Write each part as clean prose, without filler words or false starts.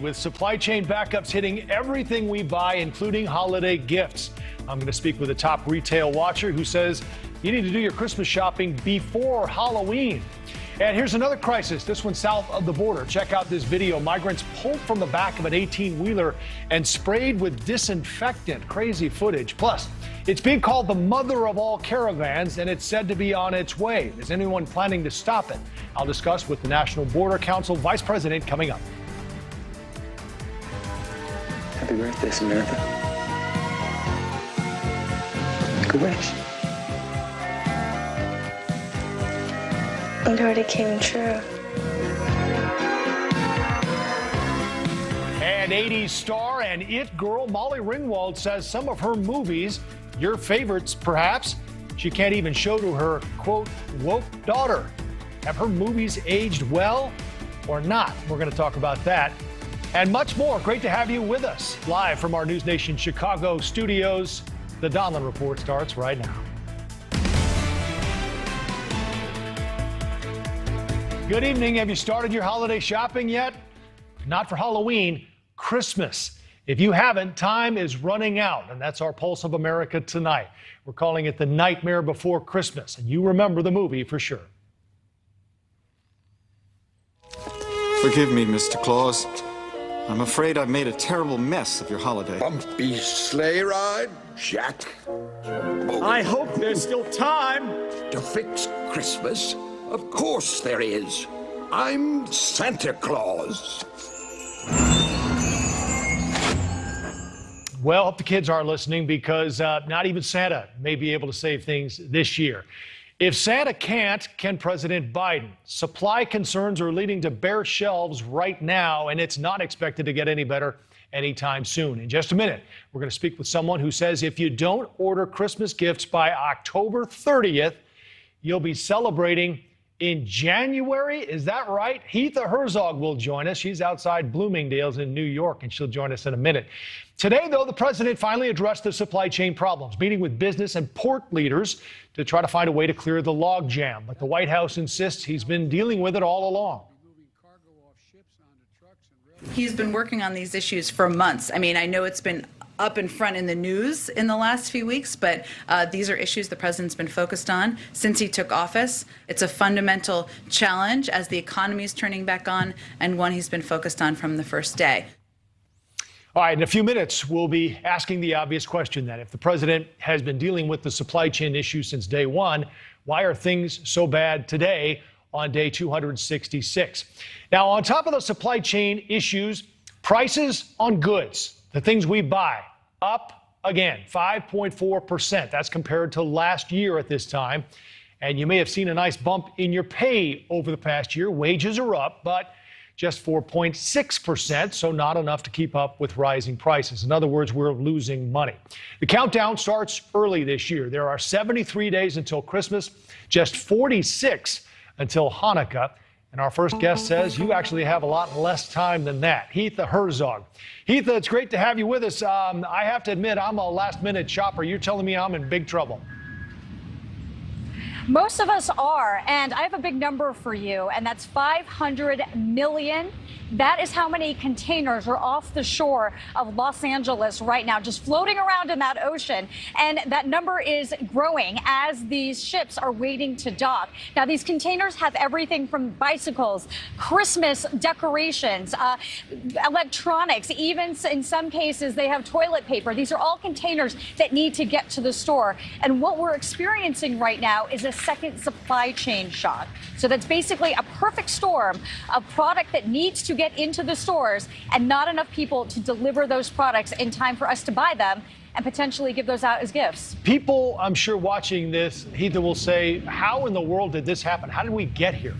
With supply chain backups hitting everything we buy, including holiday gifts. I'm going to speak with a top retail watcher who says you need to do your Christmas shopping before Halloween. And here's another crisis, this one south of the border. Check out this video. Migrants pulled from the back of an 18-wheeler and sprayed with disinfectant. Crazy footage. Plus, it's being called the mother of all caravans, and it's said to be on its way. Is anyone planning to stop it? I'll discuss with the National Border Council Vice President coming up. Happy birthday, Samantha. Good wish. It already came true. And 80s star and it girl Molly Ringwald says some of her movies, your favorites perhaps, she can't even show to her, quote, woke daughter. Have her movies aged well or not? We're going to talk about that and much more. Great to have you with us live from our NewsNation Chicago studios. The Donlon Report starts right now. Good evening. Have you started your holiday shopping yet? Not for Halloween, Christmas. If you haven't, time is running out, and that's our Pulse of America tonight. We're calling it The Nightmare Before Christmas, and you remember the movie for sure. Forgive me, Mr. Claus. I'm afraid I've made a terrible mess of your holiday. Bumpy sleigh ride, Jack. I hope there's still time To fix Christmas? Of course there is. I'm Santa Claus. Well, hope the kids aren't listening because not even Santa may be able to save things this year. If Santa can't, can President Biden? Supply concerns are leading to bare shelves right now, and it's not expected to get any better anytime soon. In just a minute, we're going to speak with someone who says if you don't order Christmas gifts by October 30th, you'll be celebrating in January. Is that right? Hitha Herzog will join us. She's outside Bloomingdale's in New York, and she'll join us in a minute. Today, though, the president finally addressed the supply chain problems, meeting with business and port leaders to try to find a way to clear the logjam. But the White House insists he's been dealing with it all along. He's been working on these issues for months. I mean, I know it's been up in front in the news in the last few weeks, but these are issues the president's been focused on since he took office. It's a fundamental challenge as the economy is turning back on, and one he's been focused on from the first day. All right, in a few minutes, we'll be asking the obvious question then. If the president has been dealing with the supply chain issue since day one, why are things so bad today on day 266? Now, on top of the supply chain issues, prices on goods, the things we buy, up again, 5.4%. That's compared to last year at this time. And you may have seen a nice bump in your pay over the past year. Wages are up, but just 4.6%, so not enough to keep up with rising prices. In other words, we're losing money. The countdown starts early this year. There are 73 days until Christmas, just 46 until Hanukkah. And our first guest says you actually have a lot less time than that. Hitha Herzog. Hitha, it's great to have you with us. I have to admit, I'm a last-minute shopper. You're telling me I'm in big trouble. Most of us are, and I have a big number for you, and that's 500 million. That is how many containers are off the shore of Los Angeles right now, just floating around in that ocean. And that number is growing as these ships are waiting to dock. Now, these containers have everything from bicycles, Christmas decorations, electronics, even in some cases, they have toilet paper. These are all containers that need to get to the store. And what we're experiencing right now is a second supply chain shock. So that's basically a perfect storm of product that needs to get into the stores and not enough people to deliver those products in time for us to buy them and potentially give those out as gifts. People, I'm sure, watching this, Hitha, will say, how in the world did this happen? How did we get here?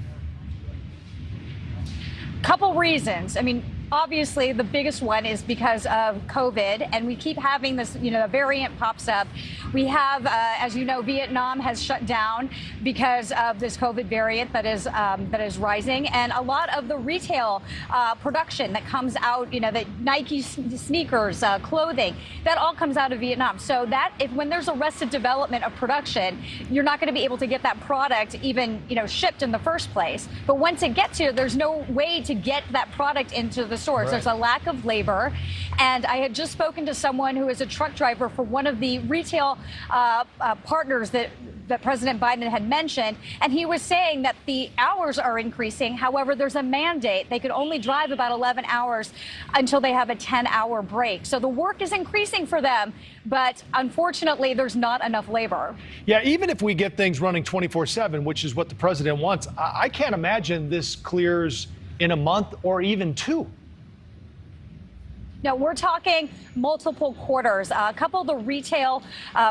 Couple reasons. I mean, obviously, the biggest one is because of COVID, and we keep having this, a variant pops up. We have, as you know, Vietnam has shut down because of this COVID variant that is rising, and a lot of the retail production that comes out, the Nike sneakers, clothing, that all comes out of Vietnam. So that when there's arrested development of production, you're not going to be able to get that product even, shipped in the first place. But once it gets here, there's no way to get that product into the the stores. Right. There's a lack of labor. And I had just spoken to someone who is a truck driver for one of the retail partners that President Biden had mentioned, and he was saying that the hours are increasing. However, there's a mandate. They could only drive about 11 hours until they have a 10-hour break. So the work is increasing for them, but unfortunately, there's not enough labor. Yeah, even if we get things running 24/7, which is what the president wants, I can't imagine this clears in a month or even two. No, we're talking multiple quarters. A couple of the retail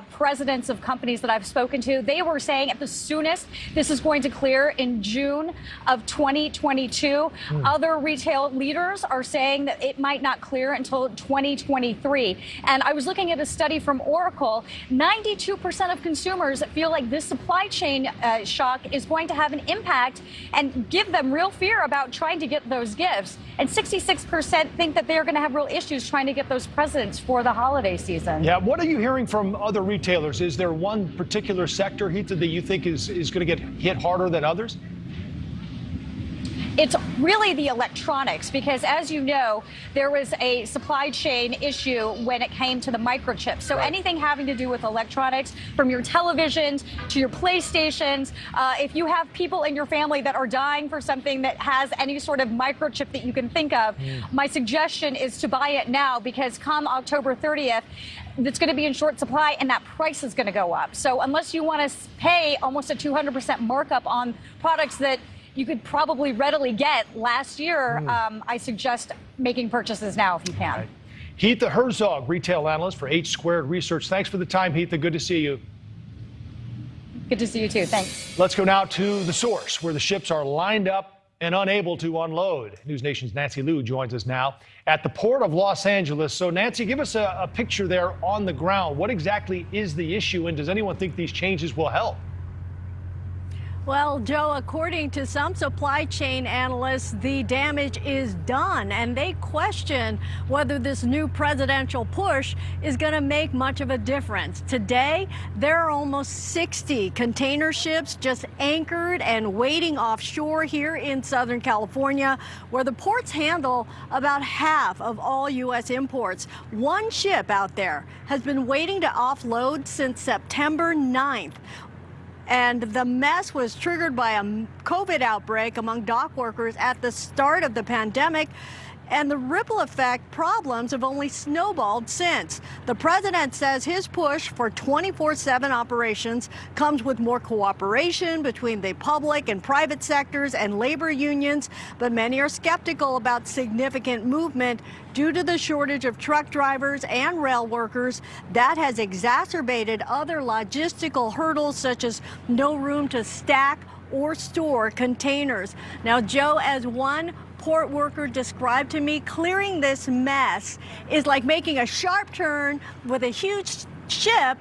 presidents of companies that I've spoken to, they were saying at the soonest this is going to clear in June of 2022. Other retail leaders are saying that it might not clear until 2023. And I was looking at a study from Oracle. 92% of consumers feel like this supply chain shock is going to have an impact and give them real fear about trying to get those gifts. And 66% think that they're going to have real issues trying to get those presents for the holiday season. Yeah, what are you hearing from other retailers? Is there one particular sector, Hitha, that you think is going to get hit harder than others? It's really the electronics, because as you know, there was a supply chain issue when it came to the microchips. So anything having to do with electronics, from your televisions to your PlayStations, if you have people in your family that are dying for something that has any sort of microchip that you can think of, my suggestion is to buy it now, because come October 30th, it's going to be in short supply and that price is going to go up. So unless you want to pay almost a 200% markup on products that you could probably readily get last year, I suggest making purchases now if you can. Right. Hitha Herzog, retail analyst for H Squared Research. Thanks for the time, Hitha. Good to see you. Good to see you too. Thanks. Let's go now to the source, where the ships are lined up and unable to unload. NewsNation's Nancy Liu joins us now at the port of Los Angeles. So, Nancy, give us a picture there on the ground. What exactly is the issue, and does anyone think these changes will help? Well, Joe, according to some supply chain analysts, the damage is done, and they question whether this new presidential push is going to make much of a difference. Today, there are almost 60 container ships just anchored and waiting offshore here in Southern California, where the ports handle about half of all U.S. imports. One ship out there has been waiting to offload since September 9th. And the mess was triggered by a COVID outbreak among dock workers at the start of the pandemic. And the ripple effect problems have only snowballed since. The president says his push for 24/7 operations comes with more cooperation between the public and private sectors and labor unions. But many are skeptical about significant movement due to the shortage of truck drivers and rail workers. That has exacerbated other logistical hurdles, such as no room to stack or store containers. Now, Joe, as one port worker described to me, clearing this mess is like making a sharp turn with a huge ship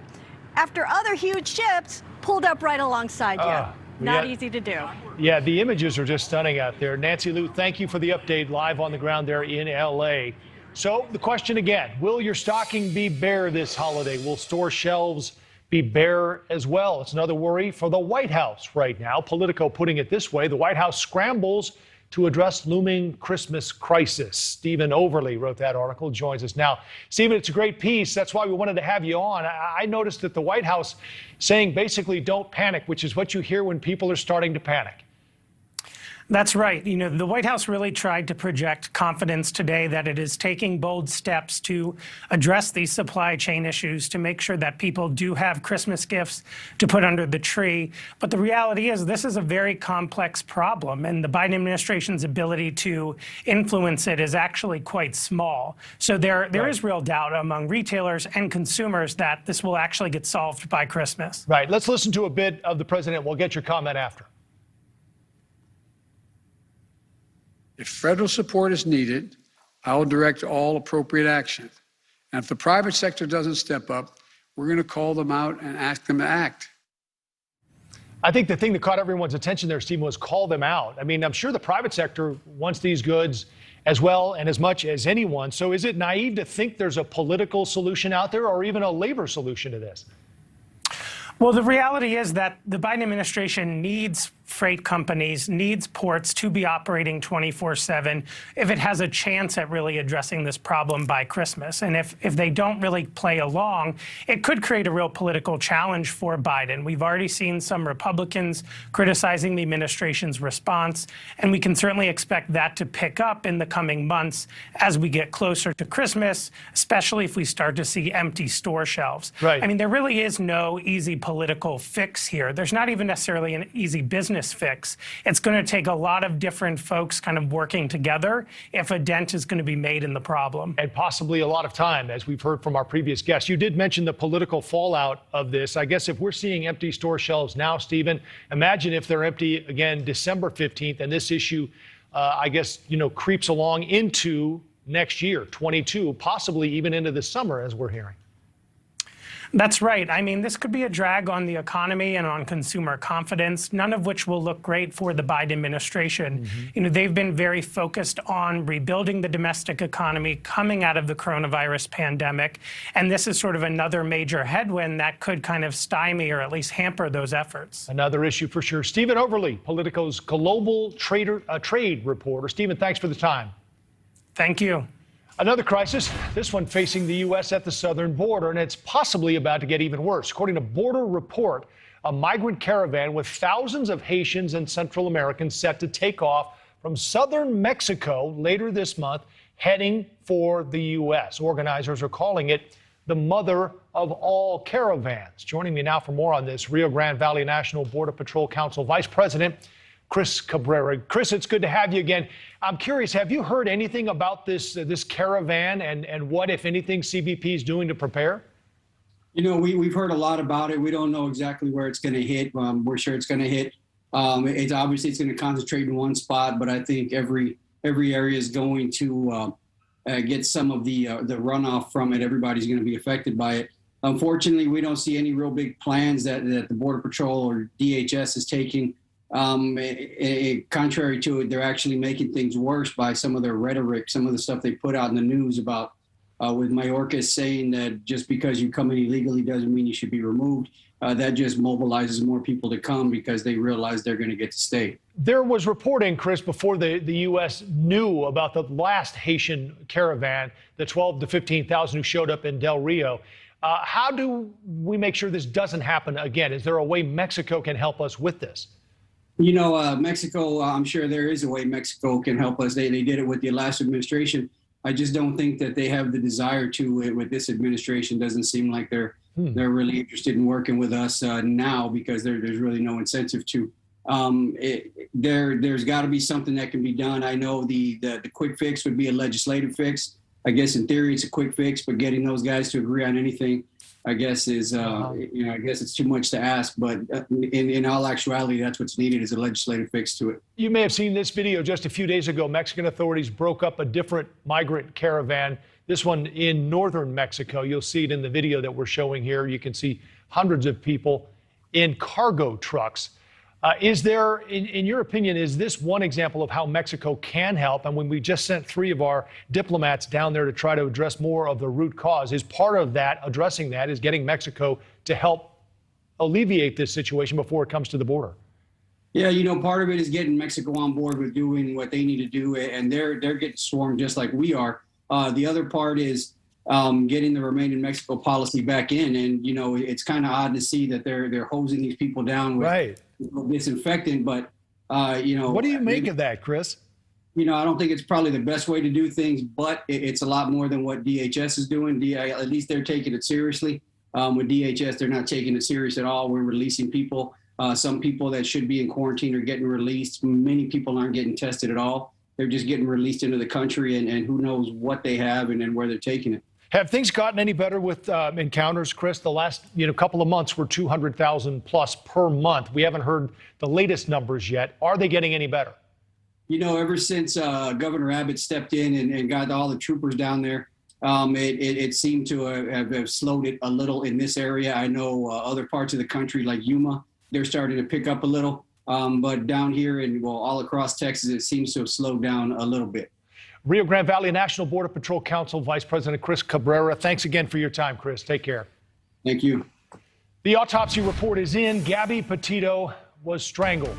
after other huge ships pulled up right alongside you. Not easy to do. Yeah, the images are just stunning out there. Nancy Liu, thank you for the update live on the ground there in L.A. So the question again, will your stocking be bare this holiday? Will store shelves be bare as well? It's another worry for the White House right now. Politico putting it this way: the White House scrambles to address looming Christmas crisis. Stephen Overly wrote that article, joins us now. Stephen, it's a great piece. That's why we wanted to have you on. I noticed that the White House saying basically don't panic, which is what you hear when people are starting to panic. That's right. You know, the White House really tried to project confidence today that it is taking bold steps to address these supply chain issues, to make sure that people do have Christmas gifts to put under the tree. But the reality is this is a very complex problem, and the Biden administration's ability to influence it is actually quite small. So there is real doubt among retailers and consumers that this will actually get solved by Christmas. Right. Let's listen to a bit of the president. We'll get your comment after. If federal support is needed, I will direct all appropriate action. And if the private sector doesn't step up, we're going to call them out and ask them to act. I think the thing that caught everyone's attention there, Stephen, was call them out. I mean, I'm sure the private sector wants these goods as well and as much as anyone. So is it naive to think there's a political solution out there or even a labor solution to this? Well, the reality is that the Biden administration needs freight companies, needs ports to be operating 24/7 if it has a chance at really addressing this problem by Christmas. And if they don't really play along, it could create a real political challenge for Biden. We've already seen some Republicans criticizing the administration's response, and we can certainly expect that to pick up in the coming months as we get closer to Christmas, especially if we start to see empty store shelves. Right. I mean, there really is no easy political fix here. There's not even necessarily an easy business fix. It's going to take a lot of different folks kind of working together if a dent is going to be made in the problem. And possibly a lot of time, as we've heard from our previous guests. You did mention the political fallout of this. I guess if we're seeing empty store shelves now, Stephen, imagine if they're empty again December 15th and this issue, I guess, creeps along into next year, 22, possibly even into the summer, as we're hearing. That's right. I mean, this could be a drag on the economy and on consumer confidence, none of which will look great for the Biden administration. They've been very focused on rebuilding the domestic economy coming out of the coronavirus pandemic. And this is sort of another major headwind that could kind of stymie or at least hamper those efforts. Another issue for sure. Stephen Overly, Politico's global trade reporter. Stephen, thanks for the time. Thank you. Another crisis, this one facing the U.S. at the southern border, and it's possibly about to get even worse. According to Border Report, a migrant caravan with thousands of Haitians and Central Americans set to take off from southern Mexico later this month, heading for the U.S. Organizers are calling it the mother of all caravans. Joining me now for more on this, Rio Grande Valley National Border Patrol Council Vice President Chris Cabrera. Chris, it's good to have you again. I'm curious, have you heard anything about this caravan and what, if anything, CBP is doing to prepare? We've heard a lot about it. We don't know exactly where it's going to hit. We're sure it's going to hit. It's going to concentrate in one spot, but I think every area is going to get some of the runoff from it. Everybody's going to be affected by it. Unfortunately, we don't see any real big plans that the Border Patrol or DHS is taking. Contrary to it, they're actually making things worse by some of their rhetoric, some of the stuff they put out in the news about with Mayorkas saying that just because you come in illegally doesn't mean you should be removed. That just mobilizes more people to come because they realize they're going to get to stay. There was reporting, Chris, before the U.S. knew about the last Haitian caravan, the 12 to 15,000 who showed up in Del Rio. How do we make sure this doesn't happen again? Is there a way Mexico can help us with this? Mexico, I'm sure there is a way Mexico can help us. They did it with the last administration. I just don't think that they have the desire to with this administration. Doesn't seem like they're really interested in working with us now because there's really no incentive to. There's got to be something that can be done. I know the quick fix would be a legislative fix. I guess in theory it's a quick fix, but getting those guys to agree on anything, I guess is, I guess it's too much to ask, but in all actuality, that's what's needed is a legislative fix to it. You may have seen this video just a few days ago. Mexican authorities broke up a different migrant caravan, this one in northern Mexico. You'll see it in the video that we're showing here. You can see hundreds of people in cargo trucks. Is there, in your opinion, is this one example of how Mexico can help? And when we just sent 3 of our diplomats down there to try to address more of the root cause, is part of that, addressing that, is getting Mexico to help alleviate this situation before it comes to the border? Yeah, part of it is getting Mexico on board with doing what they need to do, and they're getting swarmed just like we are. The other part is getting the Remain in Mexico policy back in, and it's kind of odd to see that they're hosing these people down with disinfectant, but what do you make of that, Chris? I don't think it's probably the best way to do things, but it's a lot more than what DHS is doing. At least they're taking it seriously. With DHS, they're not taking it serious at all. We're releasing people. Some people that should be in quarantine are getting released. Many people aren't getting tested at all. They're just getting released into the country, and who knows what they have and where they're taking it. Have things gotten any better with encounters, Chris? The last couple of months were 200,000 plus per month. We haven't heard the latest numbers yet. Are they getting any better? Ever since Governor Abbott stepped in and got all the troopers down there, it seemed to have slowed it a little in this area. I know other parts of the country like Yuma, they're starting to pick up a little. But down here and all across Texas, it seems to have slowed down a little bit. Rio Grande Valley National Border Patrol Council Vice President Chris Cabrera. Thanks again for your time, Chris. Take care. Thank you. The autopsy report is in. Gabby Petito was strangled.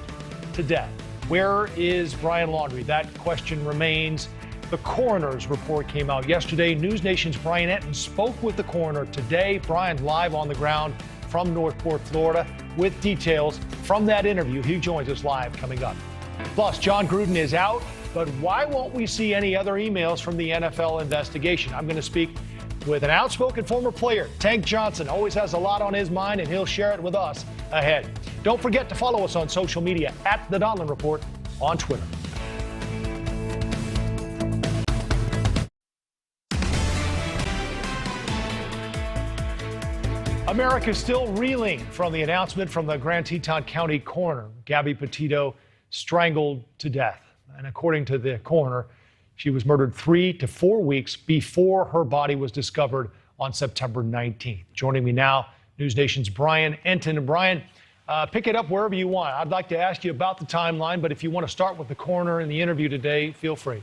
to death. Where is Brian Laundrie? That question remains. The coroner's report came out yesterday. NewsNation's Brian Entin spoke with the coroner today. Brian's live on the ground from Northport, Florida, with details from that interview. He joins us live coming up. Plus, John Gruden is out, but why won't we see any other emails from the NFL investigation? I'm going to speak with an outspoken former player. Tank Johnson always has a lot on his mind, and he'll share it with us ahead. Don't forget to follow us on social media at the Donlon Report on Twitter. America is still reeling from the announcement from the Grande County coroner, Gabby Petito, strangled to death. And according to the coroner, she was murdered 3 to 4 weeks before her body was discovered on September 19th. Joining me now, NewsNation's Brian Entin. And Brian, pick it up wherever you want. I'd like to ask you about the timeline, but if you want to start with the coroner in the interview today, feel free.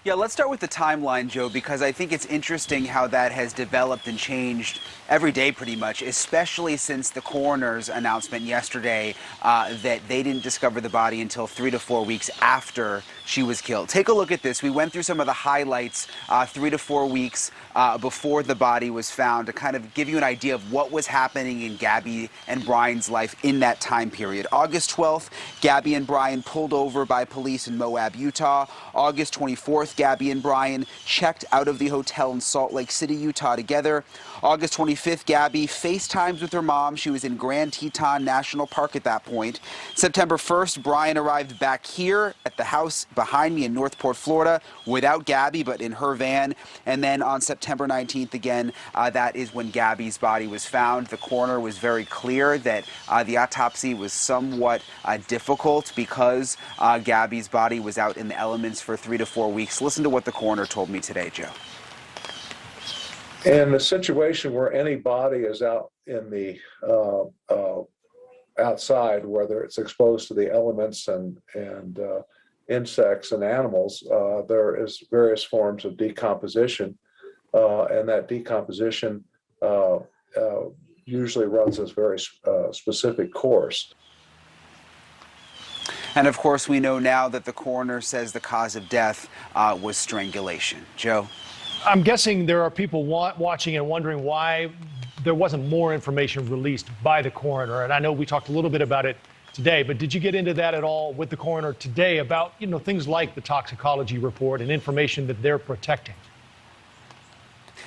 Yeah, let's start with the timeline, Joe, because I think it's interesting how that has developed and changed every day pretty much, especially since the coroner's announcement yesterday that they didn't discover the body until 3 to 4 weeks after she was killed. Take a look at this. We went through some of the highlights 3 to 4 weeks before the body was found to kind of give you an idea of what was happening in Gabby and Brian's life in that time period. August 12th, Gabby and Brian pulled over by police in Moab, Utah. August 24th, Gabby and Brian checked out of the hotel in Salt Lake City, Utah together. August 25th, Gabby FaceTimes with her mom. She was in Grand Teton National Park at that point. September 1st, Brian arrived back here at the house behind me in Northport, Florida, without Gabby, but in her van. And then on September 19th, again, that is when Gabby's body was found. The coroner was very clear that the autopsy was somewhat difficult because Gabby's body was out in the elements for 3 to 4 weeks. Listen to what the coroner told me today, Joe. In a situation where any body is out in the outside, whether it's exposed to the elements and insects and animals, there is various forms of decomposition, and that decomposition usually runs a very specific course. And of course, we know now that the coroner says the cause of death was strangulation. Joe? I'm guessing there are people watching and wondering why there wasn't more information released by the coroner. And I know we talked a little bit about it today, but did you get into that at all with the coroner today about, things like the toxicology report and information that they're protecting?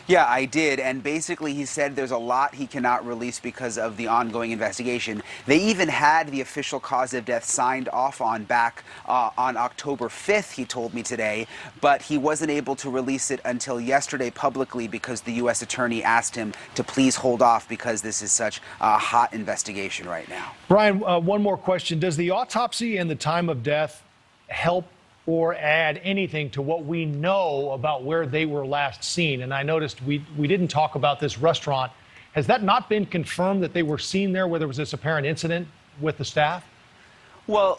Yeah, I did. And basically, he said there's a lot he cannot release because of the ongoing investigation. They even had the official cause of death signed off on back on October 5th, he told me today, but he wasn't able to release it until yesterday publicly because the U.S. attorney asked him to please hold off because this is such a hot investigation right now. Brian, one more question. Does the autopsy and the time of death help or add anything to what we know about where they were last seen? And I noticed we didn't talk about this restaurant. Has that not been confirmed that they were seen there where there was this apparent incident with the staff? Well,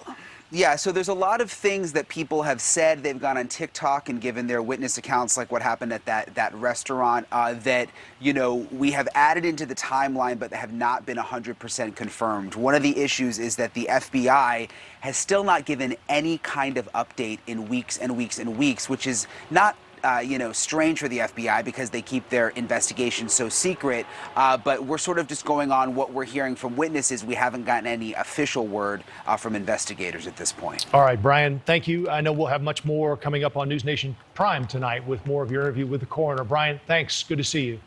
yeah, so there's a lot of things that people have said. They've gone on TikTok and given their witness accounts, like what happened at that restaurant, that, we have added into the timeline, but have not been 100% confirmed. One of the issues is that the FBI has still not given any kind of update in weeks and weeks and weeks, which is not strange for the FBI because they keep their investigation so secret. But we're sort of just going on what we're hearing from witnesses. We haven't gotten any official word from investigators at this point. All right, Brian, thank you. I know we'll have much more coming up on NewsNation Prime tonight with more of your interview with the coroner. Brian, thanks. Good to see you.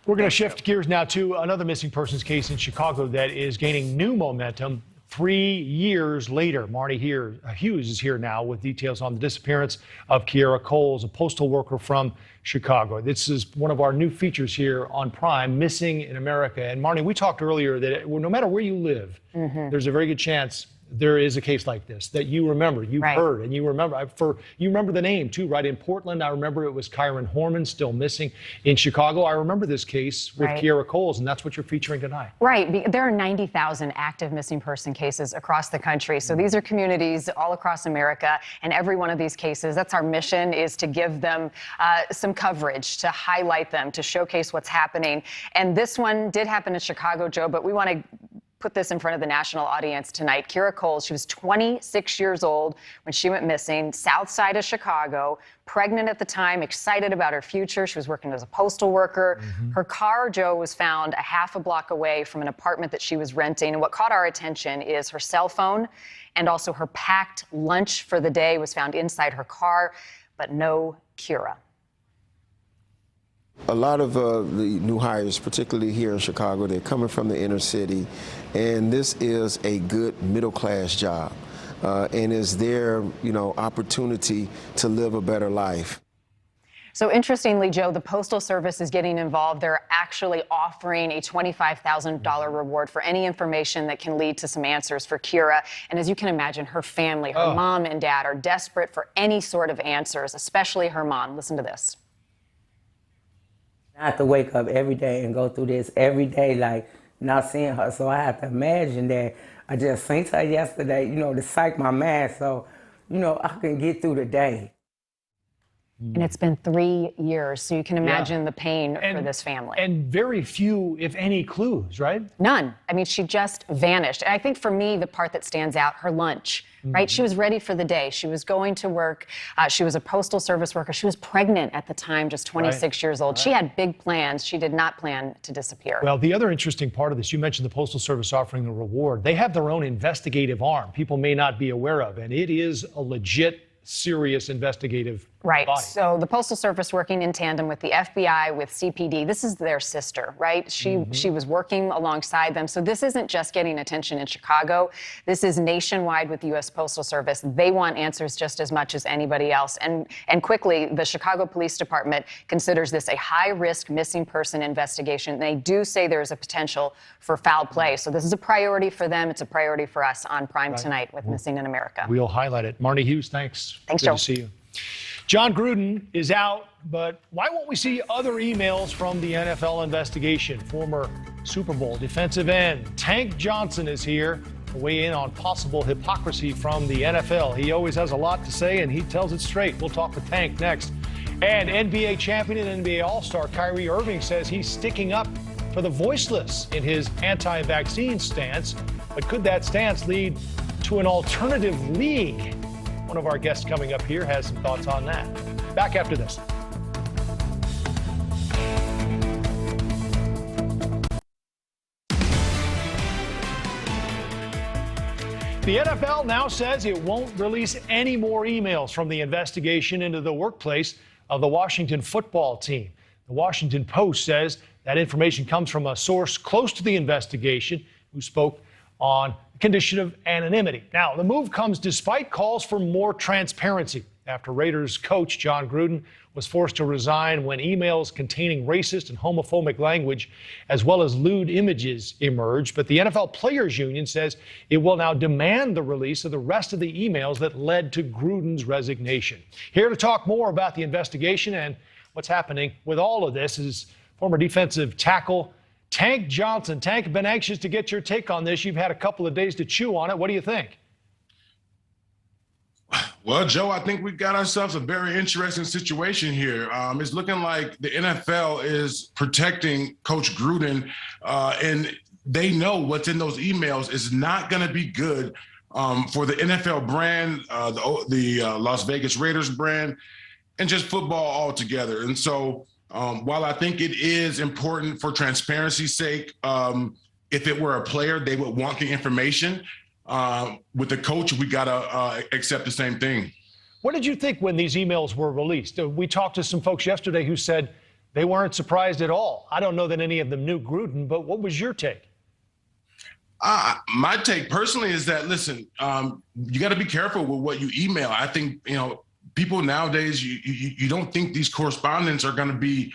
We're going to shift gears now to another missing persons case in Chicago that is gaining new momentum 3 years later. Marty Hughes is here now with details on the disappearance of Kiera Coles, a postal worker from Chicago. This is one of our new features here on Prime, Missing in America. And Marty, we talked earlier that no matter where you live, there's a very good chance there is a case like this that you remember, you've heard, and you remember the name too, right? In Portland, I remember it was Kyron Horman, still missing. In Chicago, I remember this case with Kiera Coles, and that's what you're featuring tonight. Right. There are 90,000 active missing person cases across the country. So these are communities all across America, and every one of these cases, that's our mission, is to give them some coverage, to highlight them, to showcase what's happening. And this one did happen in Chicago, Joe, but we want to put this in front of the national audience tonight. Kira Coles, she was 26 years old when she went missing, south side of Chicago, pregnant at the time, excited about her future. She was working as a postal worker. Her car, Joe, was found a half a block away from an apartment that she was renting. And what caught our attention is her cell phone and also her packed lunch for the day was found inside her car, but no Kira. A lot of the new hires, particularly here in Chicago, they're coming from the inner city, and this is a good middle-class job, and is their, opportunity to live a better life. So interestingly, Joe, the Postal Service is getting involved. They're actually offering a $25,000 reward for any information that can lead to some answers for Kira. And as you can imagine, her family, her mom and dad are desperate for any sort of answers, especially her mom. Listen to this. I have to wake up every day and go through this every day, like not seeing her. So I have to imagine that I just seen her yesterday, to psych my mind so, I can get through the day. And it's been 3 years, so you can imagine the pain for this family. And very few, if any, clues, right? None. I mean, she just vanished. And I think for me, the part that stands out, her lunch, right? She was ready for the day. She was going to work. She was a postal service worker. She was pregnant at the time, just 26 years old. She had big plans. She did not plan to disappear. Well, the other interesting part of this, you mentioned the Postal Service offering a reward. They have their own investigative arm people may not be aware of, and it is a legit, serious investigative body. So the Postal Service working in tandem with the FBI, with CPD, this is their sister, right? She was working alongside them. So this isn't just getting attention in Chicago. This is nationwide with the U.S. Postal Service. They want answers just as much as anybody else. And quickly, the Chicago Police Department considers this a high-risk missing person investigation. They do say there's a potential for foul play. So this is a priority for them. It's a priority for us on Prime tonight with Missing in America. We'll highlight it. Marnie Hughes, thanks. Thanks, Good Joe. to see you. John Gruden is out, but why won't we see other emails from the NFL investigation? Former Super Bowl defensive end Tank Johnson is here to weigh in on possible hypocrisy from the NFL. He always has a lot to say, and he tells it straight. We'll talk with Tank next. And NBA champion and NBA All-Star Kyrie Irving says he's sticking up for the voiceless in his anti-vaccine stance. But could that stance lead to an alternative league? One of our guests coming up here has some thoughts on that. Back after this. The NFL now says it won't release any more emails from the investigation into the workplace of the Washington football team. The Washington Post says that information comes from a source close to the investigation who spoke on condition of anonymity. Now, the move comes despite calls for more transparency after Raiders coach John Gruden was forced to resign when emails containing racist and homophobic language as well as lewd images emerged. But the NFL Players Union says it will now demand the release of the rest of the emails that led to Gruden's resignation. Here to talk more about the investigation and what's happening with all of this is former defensive tackle Tank Johnson. Tank, I've been anxious to get your take on this. You've had a couple of days to chew on it. What do you think? Well, Joe, I think we've got ourselves a very interesting situation here. It's looking like the NFL is protecting Coach Gruden, and they know what's in those emails is not going to be good for the NFL brand, the Las Vegas Raiders brand, and just football altogether. And so while I think it is important for transparency's sake, if it were a player, they would want the information. With the coach, we got to accept the same thing. What did you think when these emails were released? We talked to some folks yesterday who said they weren't surprised at all. I don't know that any of them knew Gruden, but what was your take? My take personally is that, listen, you got to be careful with what you email. I think, people nowadays, you don't think these correspondents are going to be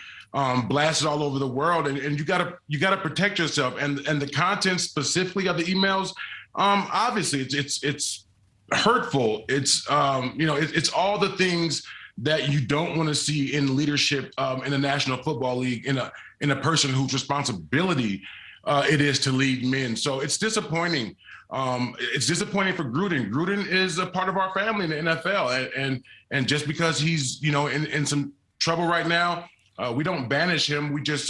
blasted all over the world, and you got to protect yourself. And the content specifically of the emails, obviously it's hurtful. It's it's all the things that you don't want to see in leadership in the National Football League in a person whose responsibility it is to lead men. So it's disappointing. It's disappointing for Gruden. Gruden is a part of our family in the NFL, and just because he's in some trouble right now, we don't banish him. We just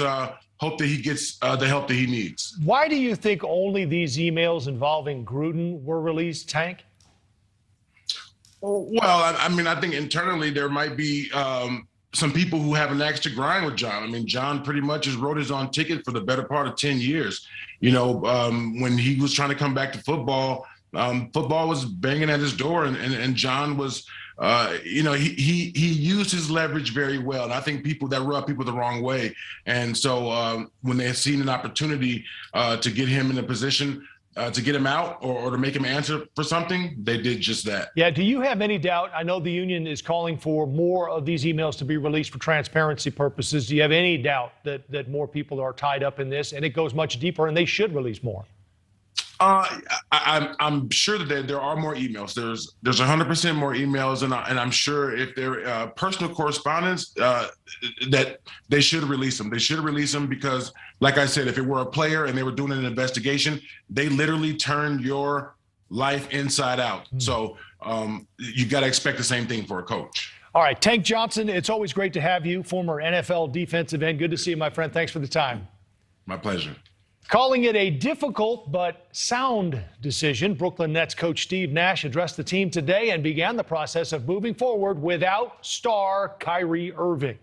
hope that he gets the help that he needs. Why do you think only these emails involving Gruden were released, Tank? Well, I mean, I think internally there might be some people who have an axe to grind with John. I mean, John pretty much has wrote his own ticket for the better part of 10 years. You know, when he was trying to come back to football, football was banging at his door, and John was, you know, he used his leverage very well. And I think people that rub people the wrong way. And so when they had seen an opportunity to get him in a position to get him out or to make him answer for something, they did just that. Yeah. Do you have any doubt? I know the union is calling for more of these emails to be released for transparency purposes. Do you have any doubt that more people are tied up in this and it goes much deeper and they should release more? I'm sure that there are more emails. There's 100% more emails, and I'm sure if they're personal correspondence, that they should release them. They should release them because, like I said, if it were a player and they were doing an investigation, they literally turned your life inside out. So you got to expect the same thing for a coach. All right, Tank Johnson, it's always great to have you, former NFL defensive end. Good to see you, my friend. Thanks for the time. My pleasure. Calling it a difficult but sound decision, Brooklyn Nets coach Steve Nash addressed the team today and began the process of moving forward without star Kyrie Irving.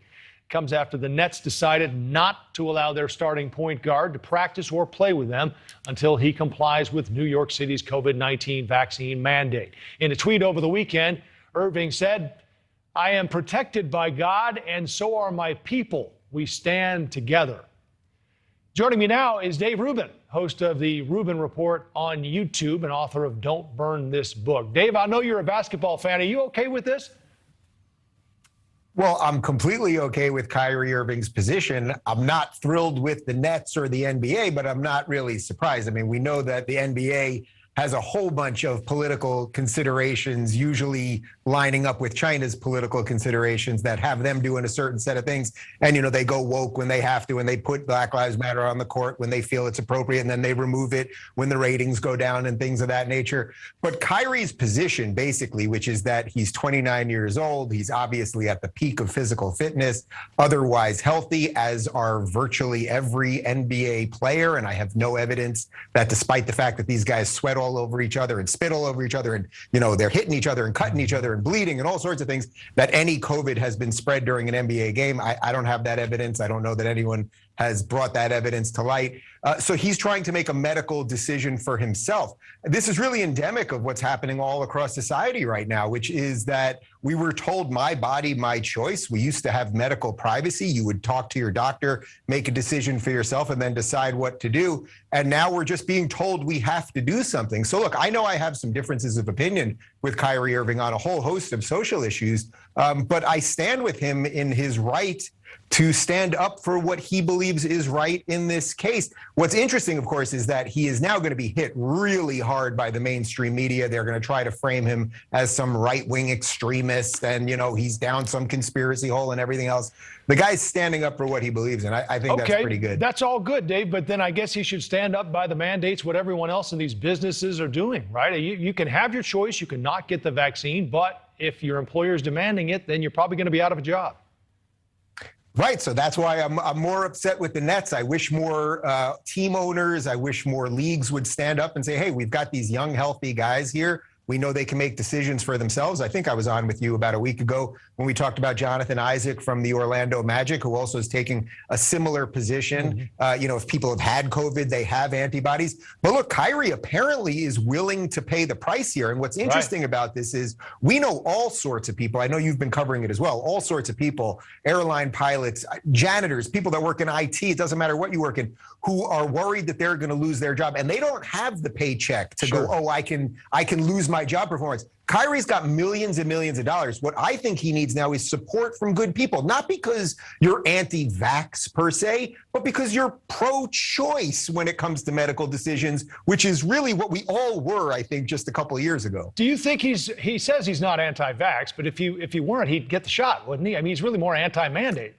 Comes after the Nets decided not to allow their starting point guard to practice or play with them until he complies with New York City's COVID-19 vaccine mandate. In a tweet over the weekend, Irving said, "I am protected by God and so are my people. We stand together." Joining me now is Dave Rubin, host of the Rubin Report on YouTube and author of Don't Burn This Book. Dave, I know you're a basketball fan. Are you okay with this? Well, I'm completely okay with Kyrie Irving's position. I'm not thrilled with the Nets or the NBA, but I'm not really surprised. I mean, we know that the NBA has a whole bunch of political considerations, usually lining up with China's political considerations that have them doing a certain set of things. And, you know, they go woke when they have to, and they put Black Lives Matter on the court when they feel it's appropriate, and then they remove it when the ratings go down and things of that nature. But Kyrie's position, basically, which is that he's 29 years old, he's obviously at the peak of physical fitness, otherwise healthy, as are virtually every NBA player. And I have no evidence that despite the fact that these guys sweat all over each other and spit all over each other and, you know, they're hitting each other and cutting each other and bleeding and all sorts of things, that any COVID has been spread during an NBA game. I don't have that evidence. I don't know that anyone has brought that evidence to light. So he's trying to make a medical decision for himself. This is really endemic of what's happening all across society right now, which is that we were told my body, my choice. We used to have medical privacy. You would talk to your doctor, make a decision for yourself, and then decide what to do. And now we're just being told we have to do something. So look, I know I have some differences of opinion with Kyrie Irving on a whole host of social issues, but I stand with him in his right to stand up for what he believes is right in this case. What's interesting, of course, is that he is now going to be hit really hard by the mainstream media. They're going to try to frame him as some right-wing extremist and, you know, he's down some conspiracy hole and everything else. The guy's standing up for what he believes in. I think that's pretty good. That's all good, Dave, but then I guess he should stand up by the mandates what everyone else in these businesses are doing, right? You can have your choice. You can not get the vaccine, but if your employer is demanding it, then you're probably going to be out of a job. Right. So that's why I'm more upset with the Nets. I wish more team owners, I wish more leagues would stand up and say, hey, we've got these young, healthy guys here. We know they can make decisions for themselves. I think I was on with you about a week ago when we talked about Jonathan Isaac from the Orlando Magic, who also is taking a similar position. You know, if people have had COVID, they have antibodies. But look, Kyrie apparently is willing to pay the price here. And what's interesting about this is we know all sorts of people. I know you've been covering it as well. All sorts of people, airline pilots, janitors, people that work in IT, it doesn't matter what you work in, who are worried that they're going to lose their job. And they don't have the paycheck to go, oh, I can lose my job performance. Kyrie's got millions and millions of dollars. What I think he needs now is support from good people, not because you're anti-vax per se, but because you're pro-choice when it comes to medical decisions, which is really what we all were, I think, just a couple of years ago. Do you think he says he's not anti-vax, but if he weren't, he'd get the shot, wouldn't he? I mean, he's really more anti-mandate.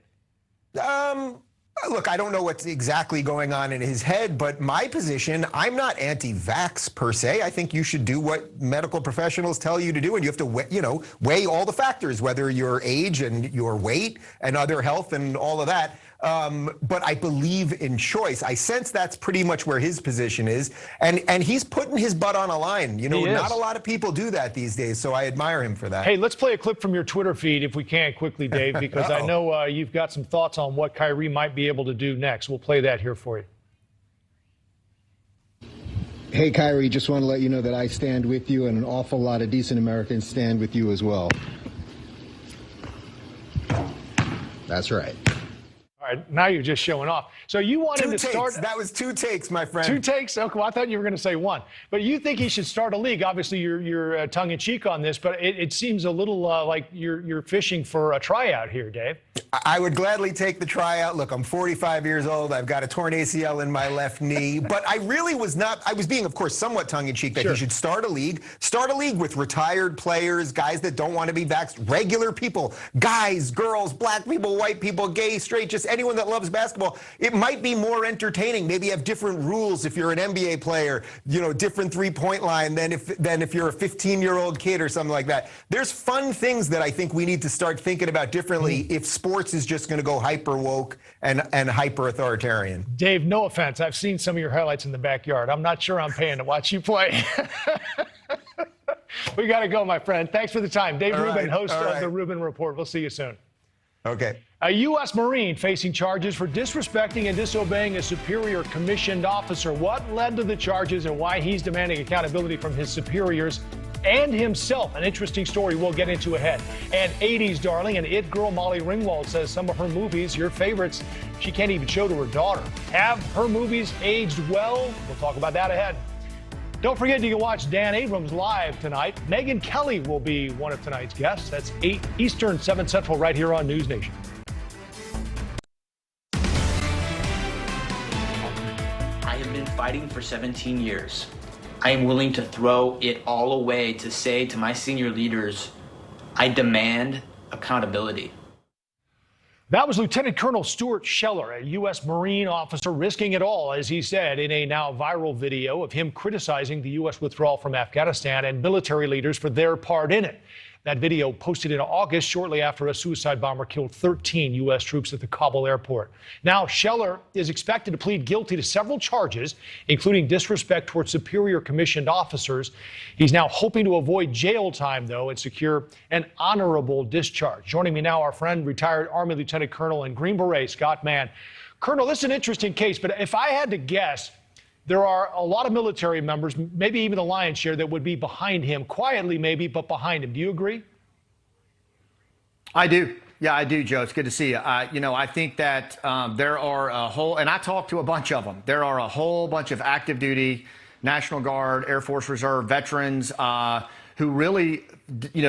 Look, I don't know what's exactly going on in his head, but my position, I'm not anti-vax per se. I think you should do what medical professionals tell you to do, and you have to weigh all the factors, whether your age and your weight and other health and all of that. but I believe in choice. I sense that's pretty much where his position is, and he's putting his butt on a line. You know, not a lot of people do that these days, so I admire him for that. Hey, let's play a clip from your Twitter feed if we can quickly, Dave, because I know you've got some thoughts on what Kyrie might be able to do next. We'll play that here for you. Hey, Kyrie, just want to let you know that I stand with you, and an awful lot of decent Americans stand with you as well. That's right. All right, now you're just showing off. So you want him to start. That was 2 takes, my friend. 2 takes? Okay, well, I thought you were going to say 1. But you think he should start a league. Obviously, you're tongue-in-cheek on this, but it seems a little like you're fishing for a tryout here, Dave. I would gladly take the tryout. Look, I'm 45 years old. I've got a torn ACL in my left knee. But I really was not. I was being, of course, somewhat tongue-in-cheek that he should start a league. Start a league with retired players, guys that don't want to be vaxxed, regular people, guys, girls, black people, white people, gay, straight, just anyone that loves basketball. It might be more entertaining. Maybe have different rules if you're an NBA player, you know, different three-point line than if you're a 15-year-old kid or something like that. There's fun things that I think we need to start thinking about differently if sports is just going to go hyper woke and hyper authoritarian. Dave, no offense. I've seen some of your highlights in the backyard. I'm not sure I'm paying to watch you play. We got to go, my friend. Thanks for the time. Dave Rubin, host of the Rubin Report. We'll see you soon. Okay. A U.S. Marine facing charges for disrespecting and disobeying a superior commissioned officer. What led to the charges and why he's demanding accountability from his superiors and himself? An interesting story we'll get into ahead. And 80s darling and it girl Molly Ringwald says some of her movies, your favorites, she can't even show to her daughter. Have her movies aged well? We'll talk about that ahead. Don't forget you can watch Dan Abrams live tonight. Megyn Kelly will be one of tonight's guests. That's 8 Eastern, 7 Central right here on NewsNation. I have been fighting for 17 years. I am willing to throw it all away to say to my senior leaders, I demand accountability. That was Lieutenant Colonel Stuart Scheller, a U.S. Marine officer, risking it all, as he said, in a now viral video of him criticizing the U.S. withdrawal from Afghanistan and military leaders for their part in it. That video posted in August, shortly after a suicide bomber killed 13 U.S. troops at the Kabul airport. Now, Scheller is expected to plead guilty to several charges, including disrespect towards superior commissioned officers. He's now hoping to avoid jail time, though, and secure an honorable discharge. Joining me now, our friend, retired Army Lieutenant Colonel and Green Beret, Scott Mann. Colonel, this is an interesting case, but if I had to guess, there are a lot of military members, maybe even the lion's share, that would be behind him, quietly maybe, but behind him. Do you agree? I do. Yeah, I do, Joe. It's good to see you. I think that there are a whole, and I talked to a bunch of them. There are a whole bunch of active duty, National Guard, Air Force Reserve veterans who really,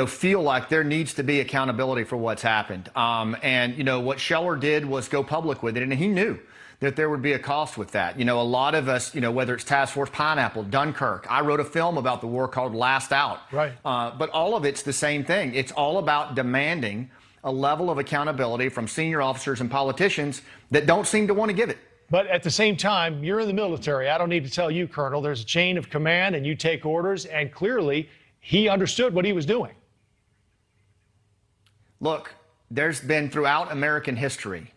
feel like there needs to be accountability for what's happened. What Scheller did was go public with it, and he knew that there would be a cost with that. A lot of us, whether it's Task Force Pineapple, Dunkirk, I wrote a film about the war called Last Out. Right. But all of it's the same thing. It's all about demanding a level of accountability from senior officers and politicians that don't seem to want to give it. But at the same time, you're in the military. I don't need to tell you, Colonel, there's a chain of command and you take orders, and clearly he understood what he was doing. Look, there's been throughout American history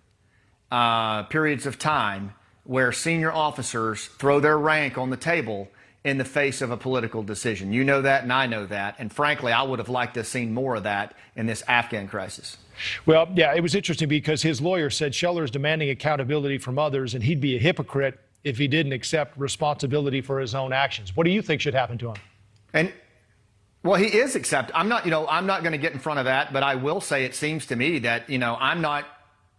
periods of time where senior officers throw their rank on the table in the face of a political decision. You know that, and I know that. And frankly, I would have liked to have seen more of that in this Afghan crisis. Well, yeah, it was interesting because his lawyer said Scheller is demanding accountability from others, and he'd be a hypocrite if he didn't accept responsibility for his own actions. What do you think should happen to him? And well, he is I'm not going to get in front of that, but I will say it seems to me that, I'm not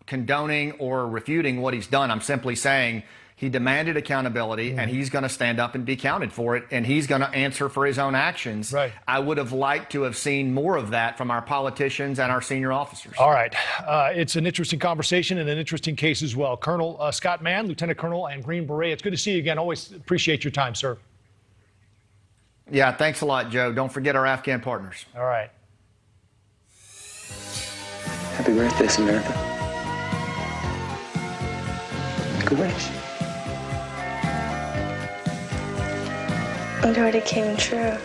condoning or refuting what he's done. I'm simply saying he demanded accountability, and he's going to stand up and be counted for it, and he's going to answer for his own actions. Right. I would have liked to have seen more of that from our politicians and our senior officers. All right. It's an interesting conversation and an interesting case as well. Colonel Scott Mann, Lieutenant Colonel and Green Beret, it's good to see you again. Always appreciate your time, sir. Yeah, thanks a lot, Joe. Don't forget our Afghan partners. All right. Happy birthday, Samantha. Make a wish. It already came true.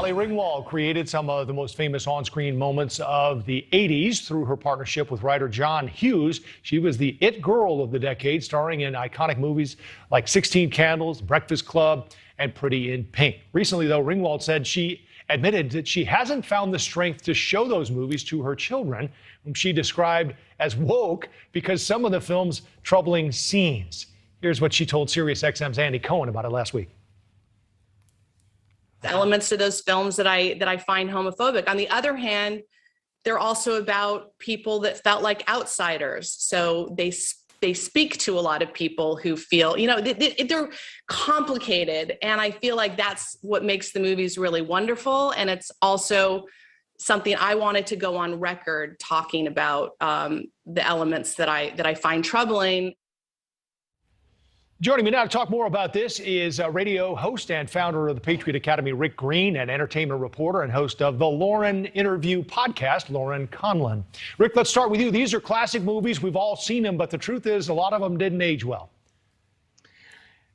Molly Ringwald created some of the most famous on-screen moments of the 80s through her partnership with writer John Hughes. She was the it girl of the decade, starring in iconic movies like 16 Candles, Breakfast Club, and Pretty in Pink. Recently, though, Ringwald said she admitted that she hasn't found the strength to show those movies to her children, whom she described as woke because some of the film's troubling scenes. Here's what she told SiriusXM's Andy Cohen about it last week. Elements to those films that I find homophobic. On the other hand, they're also about people that felt like outsiders. So they speak to a lot of people who feel, they're complicated. And I feel like that's what makes the movies really wonderful. And it's also something I wanted to go on record talking about, the elements that I find troubling. Joining me now to talk more about this is radio host and founder of the Patriot Academy, Rick Green, and entertainment reporter and host of the Lauren Interview podcast, Lauren Conlon. Rick, let's start with you. These are classic movies. We've all seen them, but the truth is a lot of them didn't age well.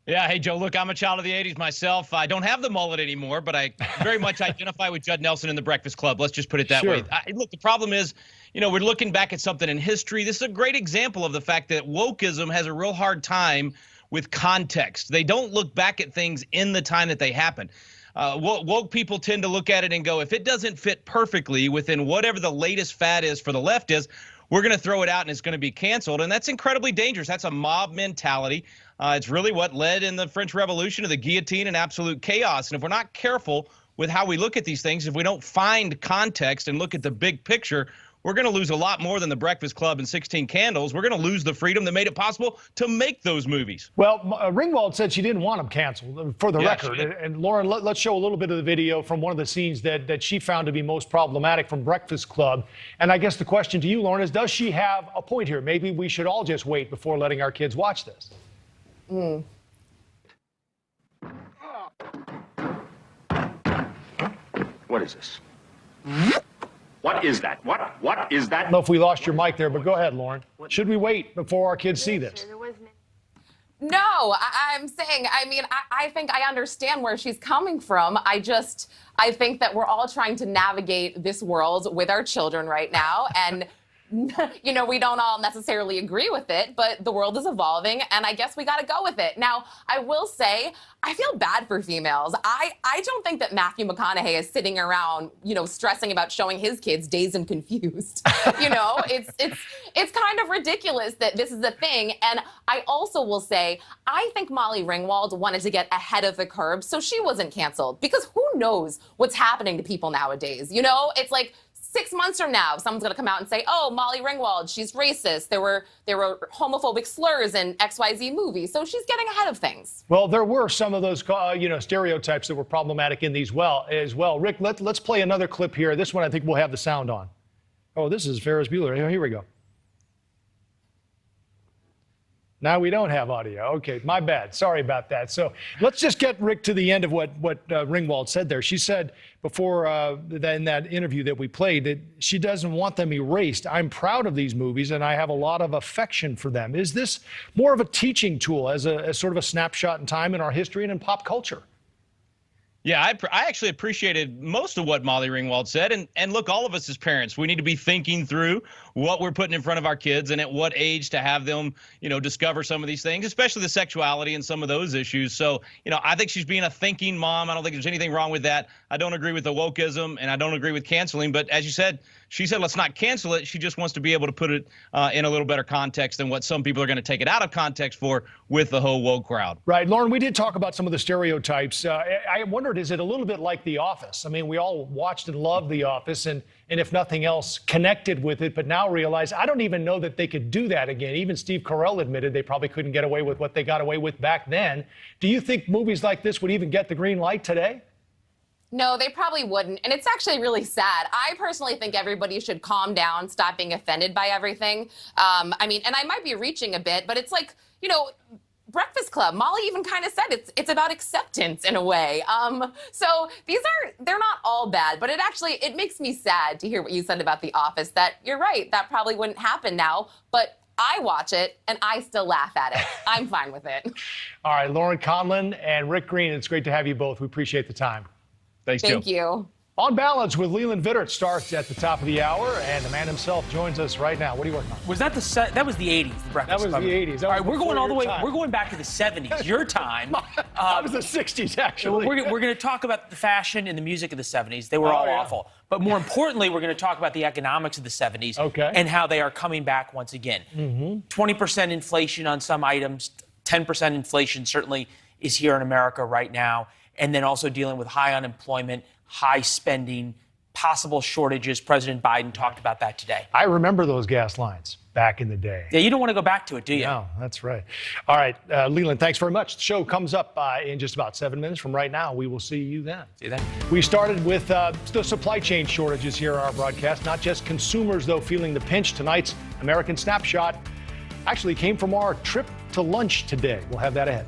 Yeah, hey, Joe, look, I'm a child of the 80s myself. I don't have the mullet anymore, but I very much identify with Judd Nelson in The Breakfast Club. Let's just put it that way. Look, the problem is, we're looking back at something in history. This is a great example of the fact that wokeism has a real hard time with context. They don't look back at things in the time that they happen. Woke people tend to look at it and go, if it doesn't fit perfectly within whatever the latest fad is for the left is, we're going to throw it out and it's going to be canceled. And that's incredibly dangerous. That's a mob mentality. It's really what led in the French Revolution to the guillotine and absolute chaos. And if we're not careful with how we look at these things, if we don't find context and look at the big picture, we're going to lose a lot more than The Breakfast Club and 16 Candles. We're going to lose the freedom that made it possible to make those movies. Well, Ringwald said she didn't want them canceled, for the record. And Lauren, let's show a little bit of the video from one of the scenes that she found to be most problematic from Breakfast Club. And I guess the question to you, Lauren, is does she have a point here? Maybe we should all just wait before letting our kids watch this. What is this? What is that? What is that? I don't know if we lost your mic there, but go ahead, Lauren. Should we wait before our kids see this? No, I'm saying, I think I understand where she's coming from. I think that we're all trying to navigate this world with our children right now. And we don't all necessarily agree with it, but the world is evolving, and I guess we got to go with it. Now, I will say, I feel bad for females. I don't think that Matthew McConaughey is sitting around, stressing about showing his kids Dazed and Confused. It's kind of ridiculous that this is a thing. And I also will say, I think Molly Ringwald wanted to get ahead of the curve so she wasn't canceled, because who knows what's happening to people nowadays? It's like, 6 months from now, someone's going to come out and say, oh, Molly Ringwald, she's racist. There were homophobic slurs in XYZ movie. So she's getting ahead of things. Well, there were some of those, stereotypes that were problematic in these as well. Rick, let's play another clip here. This one I think we'll have the sound on. Oh, this is Ferris Bueller. Here we go. Now we don't have audio. Okay, my bad. Sorry about that. So let's just get Rick to the end of what Ringwald said there. She said before in that interview that we played that she doesn't want them erased. I'm proud of these movies and I have a lot of affection for them. Is this more of a teaching tool as sort of a snapshot in time in our history and in pop culture? Yeah, I actually appreciated most of what Molly Ringwald said. And look, all of us as parents, we need to be thinking through what we're putting in front of our kids and at what age to have them, discover some of these things, especially the sexuality and some of those issues. So, I think she's being a thinking mom. I don't think there's anything wrong with that. I don't agree with the wokeism and I don't agree with canceling. But as you said, she said, let's not cancel it. She just wants to be able to put it in a little better context than what some people are going to take it out of context for with the whole woke crowd. Right. Lauren, we did talk about some of the stereotypes. I wondered, is it a little bit like The Office? I mean, we all watched and loved The Office and if nothing else, connected with it, but now realize I don't even know that they could do that again. Even Steve Carell admitted they probably couldn't get away with what they got away with back then. Do you think movies like this would even get the green light today? No, they probably wouldn't. And it's actually really sad. I personally think everybody should calm down, stop being offended by everything. And I might be reaching a bit, but it's like, Breakfast Club, Molly even kind of said it's about acceptance in a way. So they're not all bad, but it makes me sad to hear what you said about The Office, that you're right, that probably wouldn't happen now, but I watch it and I still laugh at it. I'm fine with it. All right, Lauren Conlon and Rick Green, it's great to have you both. We appreciate the time. Thanks, Joe. Thank you. On Balance with Leland Vittert starts at the top of the hour, and the man himself joins us right now. What are you working on? Was that that was the 80s, the Breakfast That was Club. the 80s. All right, we're going all the way. Time. We're going back to the 70s. Your time. That was the 60s, actually. We're going to talk about the fashion and the music of the 70s. They were all awful. But more importantly, we're going to talk about the economics of the 70s and how they are coming back once again. 20% inflation on some items, 10% inflation certainly is here in America right now. And then also dealing with high unemployment, high spending, possible shortages. President Biden talked about that today. I remember those gas lines back in the day. Yeah, you don't want to go back to it, do you? No, that's right. All right, Leland, thanks very much. The show comes up in just about 7 minutes from right now. We will see you then. See you then. We started with the supply chain shortages here on our broadcast. Not just consumers, though, feeling the pinch. Tonight's American Snapshot actually came from our trip to lunch today. We'll have that ahead.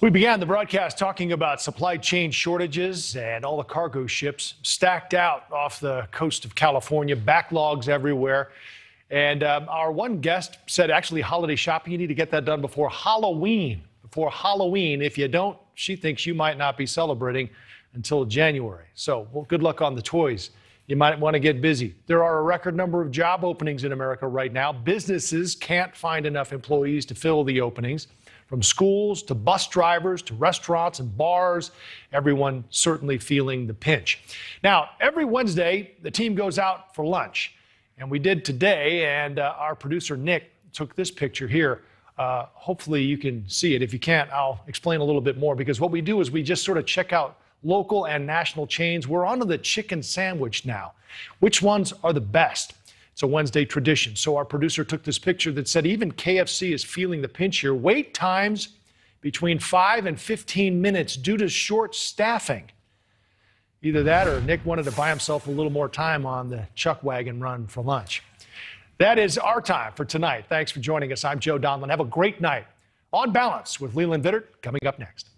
We began the broadcast talking about supply chain shortages and all the cargo ships stacked out off the coast of California, backlogs everywhere. And our one guest said, actually, holiday shopping, you need to get that done before Halloween. Before Halloween. If you don't, she thinks you might not be celebrating until January. So, well, good luck on the toys. You might want to get busy. There are a record number of job openings in America right now. Businesses can't find enough employees to fill the openings. From schools to bus drivers to restaurants and bars, everyone certainly feeling the pinch. Now, every Wednesday, the team goes out for lunch. And we did today, and our producer, Nick, took this picture here. Hopefully you can see it. If you can't, I'll explain a little bit more, because what we do is we just sort of check out local and national chains. We're onto the chicken sandwich now. Which ones are the best? It's a Wednesday tradition. So our producer took this picture that said even KFC is feeling the pinch here. Wait times between 5 and 15 minutes due to short staffing. Either that or Nick wanted to buy himself a little more time on the chuck wagon run for lunch. That is our time for tonight. Thanks for joining us. I'm Joe Donlon. Have a great night. On Balance with Leland Vittert coming up next.